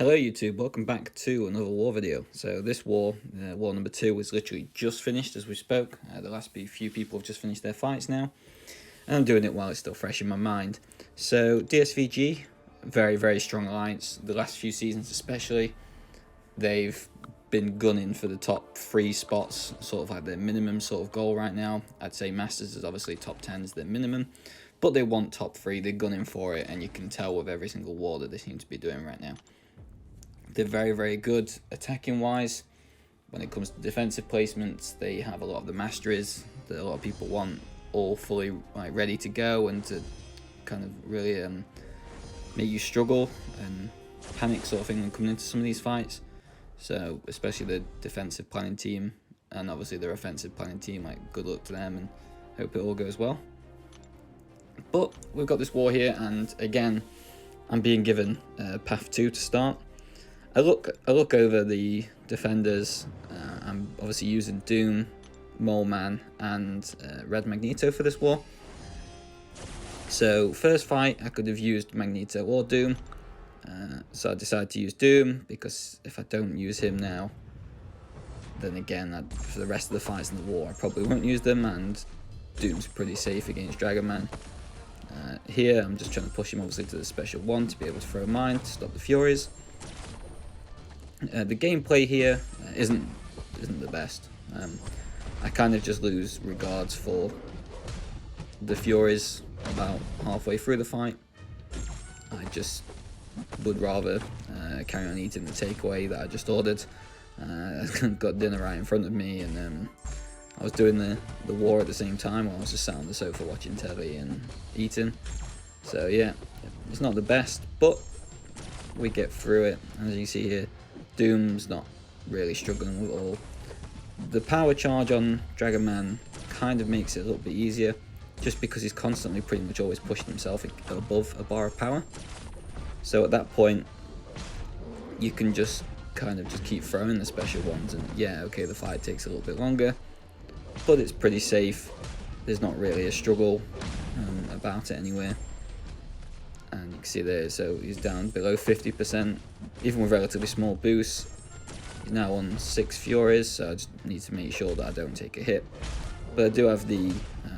Hello YouTube, welcome back to another war video. So this war, war number 2, was literally just finished as we spoke. The last few people have just finished their fights now. And I'm doing it while it's still fresh in my mind. So DSVG, very strong alliance. The last few seasons especially, they've been gunning for the top 3 spots, sort of like their minimum sort of goal right now. I'd say Masters is obviously top 10 is their minimum. But they want top 3, they're gunning for it, and you can tell with every single war that they seem to be doing right now. They're very good attacking wise. When it comes to defensive placements, they have a lot of the masteries that a lot of people want all fully ready to go and to kind of really make you struggle and panic sort of thing when coming into some of these fights. So especially the defensive planning team and obviously their offensive planning team, good luck to them and hope it all goes well. But we've got this war here, and again I'm being given path 2 to start. I look over the defenders. I'm obviously using Doom, Mole Man, and Red Magneto for this war. So first fight, I could have used Magneto or Doom. So I decided to use Doom because if I don't use him now, then again, for the rest of the fights in the war, I probably won't use them, and Doom's pretty safe against Dragon Man. Here, I'm just trying to push him obviously to the special 1 to be able to throw mine to stop the Furies. The gameplay here isn't the best. I kind of just lose regards for the Furies about halfway through the fight. I just would rather carry on eating the takeaway that I just ordered. Got dinner right in front of me, and I was doing the war at the same time while I was just sat on the sofa watching telly and eating. So yeah, it's not the best, but we get through it. As you see here, Doom's not really struggling with it all. The power charge on Dragon Man kind of makes it a little bit easier, just because he's constantly pretty much always pushing himself above a bar of power. So at that point, you can just kind of just keep throwing the special ones, and yeah, okay, the fight takes a little bit longer, but it's pretty safe. There's not really a struggle about it anywhere. And you can see there, so he's down below 50%, even with relatively small boosts. He's now on 6 Furies, so I just need to make sure that I don't take a hit. But I do have the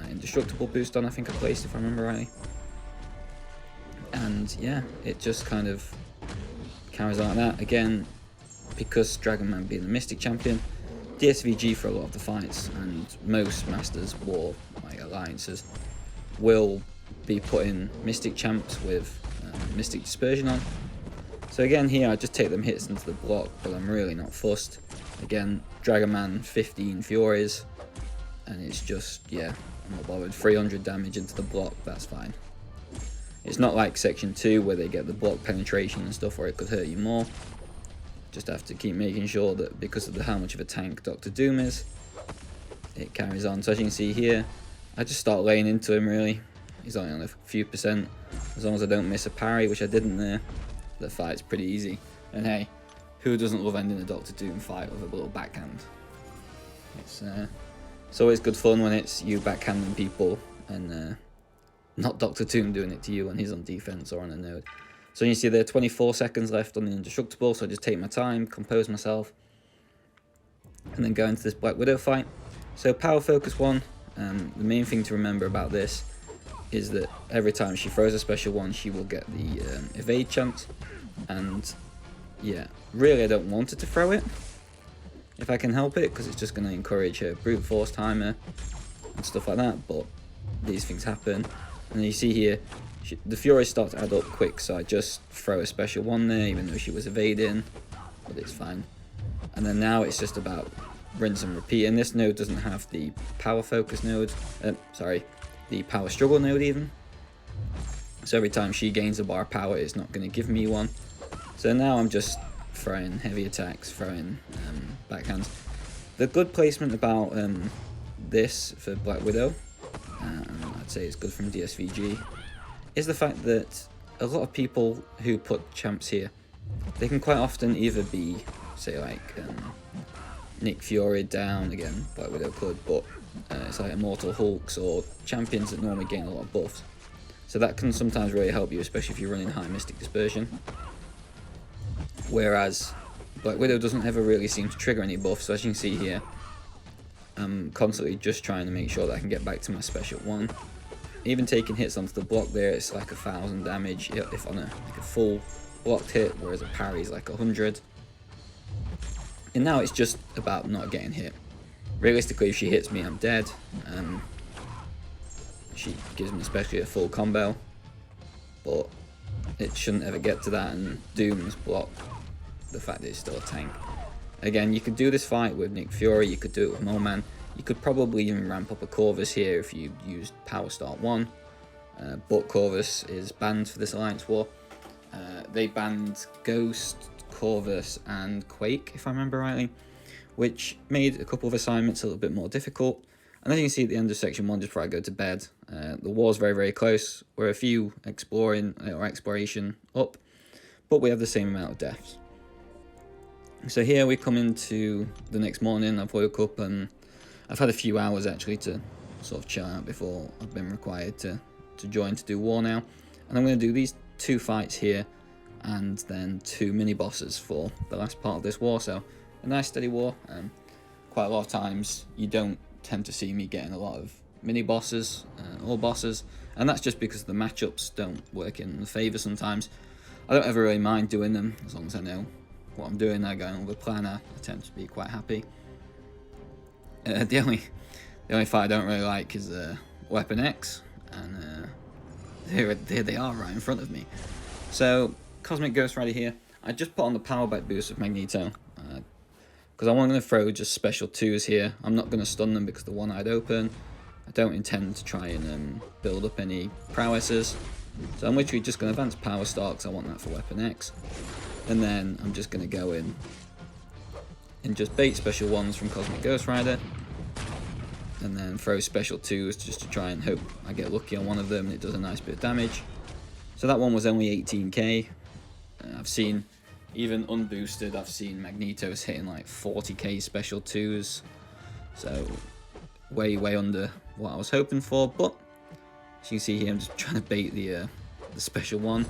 indestructible boost on, I think I placed, if I remember rightly. And yeah, it just kind of carries on like that. Again, because Dragon Man being the Mystic Champion, DSVG for a lot of the fights, and most Masters War alliances will be putting Mystic Champs with Mystic Dispersion on. So again here I just take them hits into the block, but I'm really not fussed. Again, Dragon Man 15 Furies, and it's just, yeah, I'm not bothered. 300 damage into the block, that's fine. It's not like Section 2 where they get the block penetration and stuff where it could hurt you more. Just have to keep making sure that because of how much of a tank Dr. Doom is, it carries on. So as you can see here, I just start laying into him really. He's only on a few percent. As long as I don't miss a parry, which I didn't there, the fight's pretty easy. And hey, who doesn't love ending a Dr. Doom fight with a little backhand? It's always good fun when it's you backhanding people and not Dr. Doom doing it to you when he's on defense or on a node. So you see there, 24 seconds left on the indestructible, so I just take my time, compose myself, and then go into this Black Widow fight. So power focus 1, the main thing to remember about this is that every time she throws a special 1, she will get the evade chance. And yeah, really I don't want her to throw it if I can help it, because it's just going to encourage her brute force timer and stuff like that, but these things happen. And then you see here, the Furies start to add up quick, so I just throw a special 1 there, even though she was evading, but it's fine. And then now it's just about rinse and repeat, and this node doesn't have the power focus node, the power struggle node even. So every time she gains a bar of power, it's not going to give me one. So now I'm just throwing heavy attacks, throwing backhands. The good placement about this for Black Widow, I'd say it's good from DSVG, is the fact that a lot of people who put champs here, they can quite often either be, say Nick Fury down, again Black Widow could, but it's like Immortal Hulks or champions that normally gain a lot of buffs. So that can sometimes really help you, especially if you're running high Mystic Dispersion. Whereas Black Widow doesn't ever really seem to trigger any buffs, so as you can see here, I'm constantly just trying to make sure that I can get back to my special one. Even taking hits onto the block there, it's like 1,000 damage if on like a full blocked hit, whereas a parry is like 100. And now it's just about not getting hit. Realistically, if she hits me, I'm dead. She gives me especially a full combo, but it shouldn't ever get to that, and Doom's block the fact that it's still a tank. Again, you could do this fight with Nick Fury, you could do it with Moman, you could probably even ramp up a Corvus here if you used Power Start 1, but Corvus is banned for this Alliance War. They banned Ghost, Corvus and Quake, if I remember rightly, which made a couple of assignments a little bit more difficult. And as you can see at the end of section 1, just before I go to bed, the war's very, very close. We're a few exploration up, but we have the same amount of deaths. So here we come into the next morning. I've woke up and I've had a few hours actually to sort of chill out before I've been required to join to do war now. And I'm going to do these 2 fights here and then 2 mini bosses for the last part of this war. So a nice steady war. Quite a lot of times you don't tend to see me getting a lot of mini bosses or bosses, and that's just because the matchups don't work in the favour sometimes. I don't ever really mind doing them as long as I know what I'm doing. I go on with a plan. I tend to be quite happy. The only fight I don't really like is Weapon X, and here they are right in front of me. So Cosmic Ghost Rider here. I just put on the power back boost of Magneto because I'm going to throw just special 2s here. I'm not going to stun them because the one-eyed open. I don't intend to try and build up any prowesses. So I'm literally just going to advance Power Star because I want that for Weapon X. And then I'm just going to go in and just bait special 1s from Cosmic Ghost Rider. And then throw special 2s just to try and hope I get lucky on one of them and it does a nice bit of damage. So that one was only 18k. I've seen, even unboosted, I've seen Magneto's hitting like 40k special 2s. So way under what I was hoping for, but as you can see here, I'm just trying to bait the special one.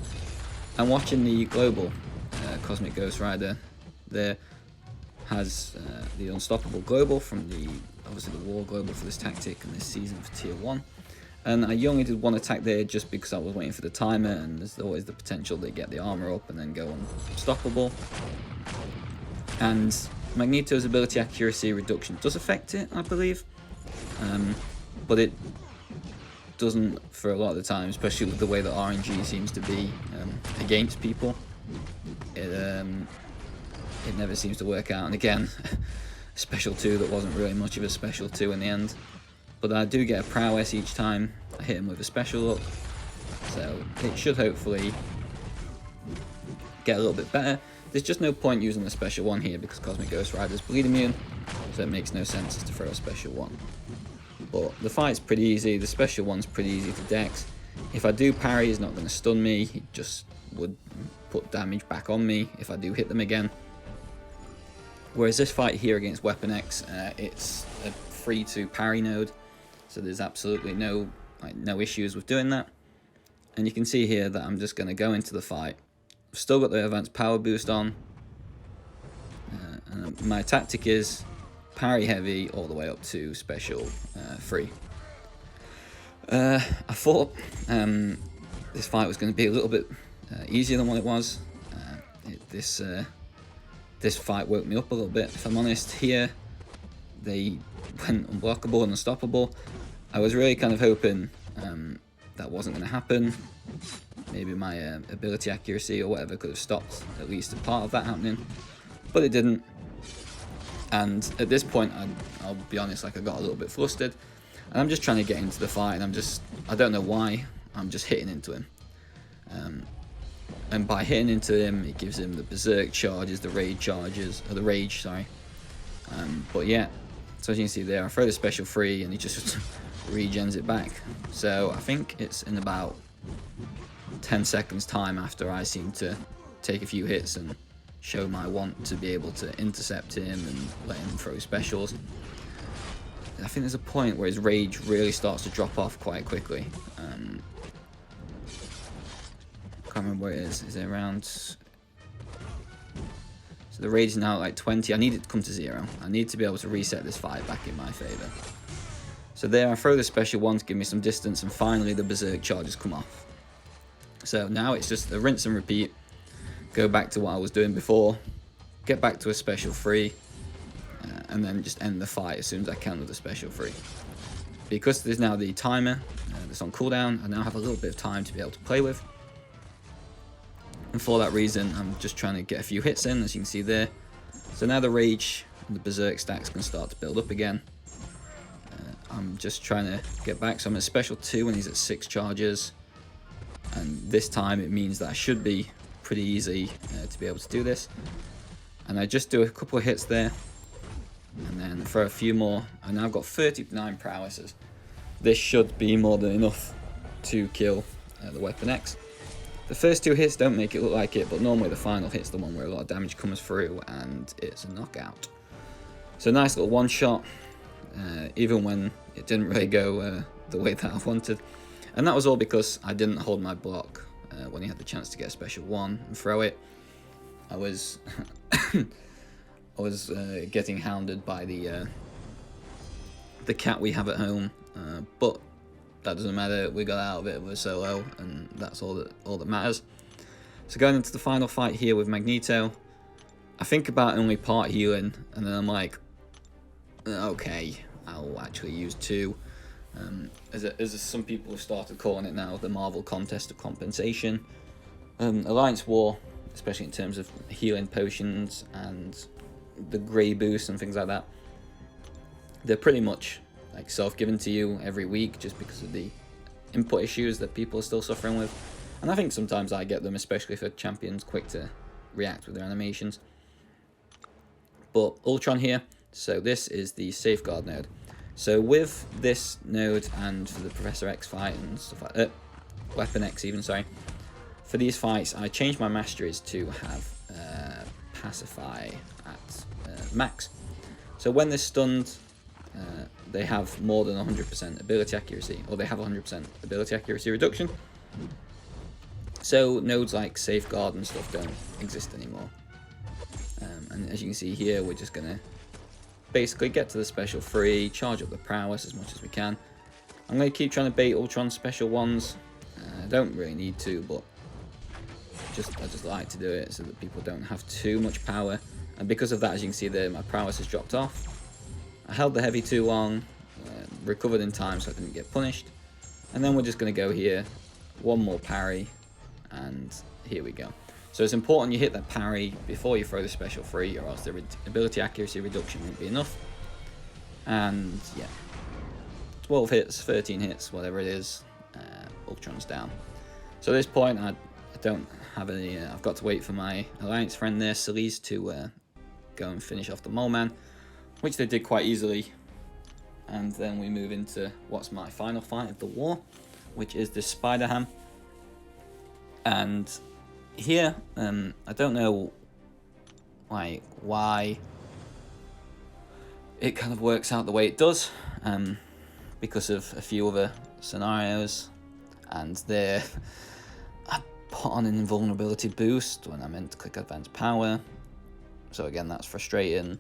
I'm watching the global Cosmic Ghost Rider. There has the Unstoppable Global from obviously the War Global for this tactic and this season for Tier 1. And I only did 1 attack there just because I was waiting for the timer, and there's always the potential they get the armor up and then go unstoppable. And Magneto's ability accuracy reduction does affect it, I believe. But it doesn't for a lot of the time, especially with the way that RNG seems to be against people. It never seems to work out. And again, special 2 that wasn't really much of a special 2 in the end. But I do get a prowess each time I hit him with a special up. So it should hopefully get a little bit better. There's just no point using the special 1 here because Cosmic Ghost Rider's bleed immune. So it makes no sense to throw a special 1. But the fight's pretty easy. The special 1's pretty easy to dex. If I do parry, he's not going to stun me. He just would put damage back on me if I do hit them again. Whereas this fight here against Weapon X, it's a free to parry node. So there's absolutely no issues with doing that. And you can see here that I'm just going to go into the fight. I've still got the advanced power boost on. And my tactic is parry heavy all the way up to special 3. I thought this fight was going to be a little bit easier than what it was. This fight woke me up a little bit, if I'm honest. Here they went unblockable and unstoppable. I was really kind of hoping that wasn't going to happen. Maybe my ability accuracy or whatever could have stopped at least a part of that happening, but it didn't. And at this point, I'll be honest, like I got a little bit flustered, and I'm just trying to get into the fight, and I don't know why, I'm just hitting into him. And by hitting into him, it gives him the berserk charges, the rage charges, or the rage, sorry. But yeah, so as you can see there, I throw the special 3 and he just regens it back. So I think it's in about 10 seconds time after I seem to take a few hits and show my want to be able to intercept him and let him throw specials. I think there's a point where his rage really starts to drop off quite quickly. I can't remember where it is. Is it around So the rage is now at like 20. I need it to come to 0. I need to be able to reset this fight back in my favor. So there, I throw the special one to give me some distance, and finally the berserk charges come off. So now it's just a rinse and repeat. Go back to what I was doing before, get back to a special 3, and then just end the fight as soon as I can with a special 3. Because there's now the timer that's on cooldown, I now have a little bit of time to be able to play with. And for that reason, I'm just trying to get a few hits in, as you can see there. So now the rage and the berserk stacks can start to build up again. I'm just trying to get back. So I'm at special 2 when he's at 6 charges. And this time it means that I should be pretty easy to be able to do this. And I just do a couple of hits there. And then throw a few more. And now I've got 39 prowesses. This should be more than enough to kill the Weapon X. The first 2 hits don't make it look like it, but normally the final hit's the one where a lot of damage comes through and it's a knockout. So nice little one shot, even when it didn't really go the way that I wanted. And that was all because I didn't hold my block when he had the chance to get a special 1 and throw it. I was getting hounded by the cat we have at home, but that doesn't matter. We got out of it with a solo, and that's all that matters. So going into the final fight here with Magneto, I think about only part healing, and then I'm like, okay, I'll actually use 2. As some people have started calling it now, the Marvel Contest of Compensation. Alliance War, especially in terms of healing potions and the grey boost and things like that, they're pretty much like self-given to you every week just because of the input issues that people are still suffering with. And I think sometimes I get them, especially for champions quick to react with their animations. But Ultron here, so this is the Safeguard node. So with this node and for the Professor X fight and stuff like that, Weapon X even, sorry, for these fights I changed my masteries to have Pacify at max. So when they're stunned, they have more than 100% ability accuracy, or they have 100% ability accuracy reduction. So nodes like Safeguard and stuff don't exist anymore. And as you can see here, we're just going to basically get to the special 3, charge up the prowess as much as we can. I'm going to keep trying to bait Ultron special 1s. I don't really need to, but I just like to do it so that people don't have too much power. And because of that, as you can see there, my prowess has dropped off. I held the heavy too long, recovered in time so I didn't get punished. And then we're just going to go here, 1 more parry, and here we go. So it's important you hit that parry before you throw the special 3, or else the ability accuracy reduction won't be enough. And yeah, 12 hits, 13 hits, whatever it is, Ultron's down. So at this point, I don't have any, I've got to wait for my alliance friend there, Celise, to go and finish off the Mole Man, which they did quite easily. And then we move into what's my final fight of the war, which is the Spider-Ham. And here, I don't know like why it kind of works out the way it does, because of a few other scenarios, and there I put on an invulnerability boost when I meant to click advanced power. So again, that's frustrating.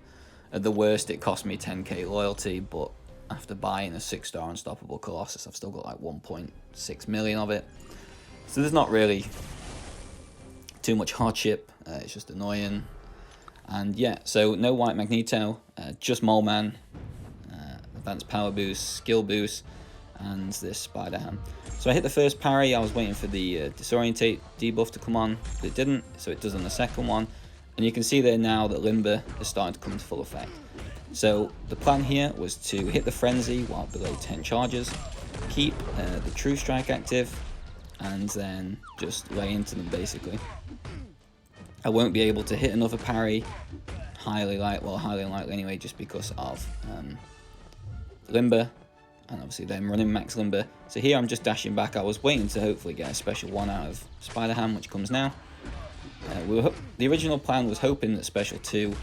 At the worst, it cost me 10k loyalty, but after buying a 6-star Unstoppable Colossus, I've still got like 1.6 million of it. So there's not really too much hardship, it's just annoying. And yeah, so no white Magneto, just Mole Man, advanced power boost, skill boost, and this Spider-Ham. So I hit the first parry. I was waiting for the disorientate debuff to come on, but it didn't, so it does on the second one. And you can see there now that Limber is starting to come into full effect. So the plan here was to hit the Frenzy while below 10 charges, keep the True Strike active, and then just lay into them basically. I won't be able to hit another parry, highly unlikely anyway, just because of Limber, and obviously them running max Limber. So here I'm just dashing back. I was waiting to hopefully get a special 1 out of Spider-Ham, which comes now. The original plan was hoping that special 2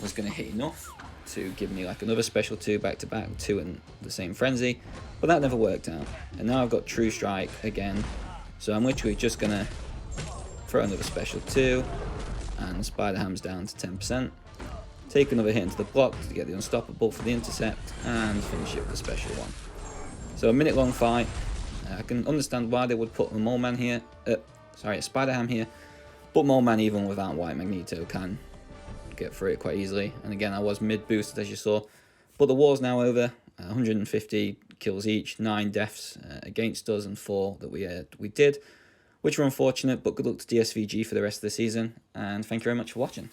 was going to hit enough to give me like another special 2 back to back, 2 in the same frenzy, but that never worked out. And now I've got True Strike again, so I'm literally just going to throw another special 2, and Spider Ham's down to 10%. Take another hit into the block to get the unstoppable for the intercept, and finish it with the special one. So a minute long fight. I can understand why they would put a Mole Man here, a Spider Ham here, but Mole Man even without White Magneto can get through it quite easily. And again, I was mid boosted as you saw, but the war's now over. 150 kills each, 9 deaths against us, and 4 that we did, which were unfortunate. But good luck to DSVG for the rest of the season, and thank you very much for watching.